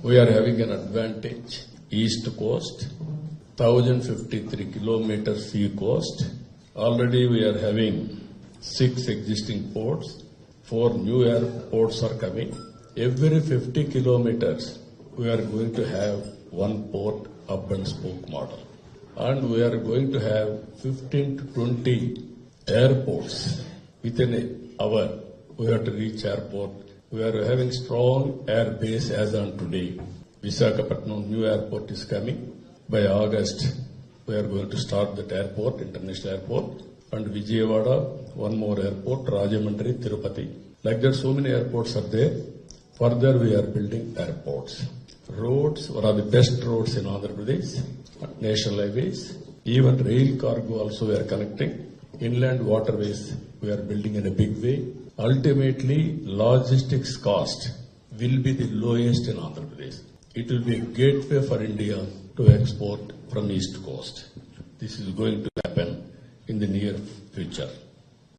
We are having an advantage. East coast, 1053 kilometers sea coast. Already we are having 6 existing ports. 4 new airports are coming. Every 50 kilometers, we are going to have one port hub and spoke model. And we are going to have 15 to 20 airports within an hour. We have to reach airport. We are having strong air base as on today. Visakhapatnam new airport is coming. By August, we are going to start that airport, international airport. And Vijayawada, one more airport, Rajahmundry, Tirupati. Like that, so many airports are there. Further, we are building airports. Roads, one of the best roads in Andhra Pradesh, national highways. Even rail cargo also we are connecting. Inland waterways, we are building in a big way. Ultimately, logistics cost will be the lowest in Andhra Pradesh. It will be a gateway for India to export from East Coast. This is going to happen in the near future.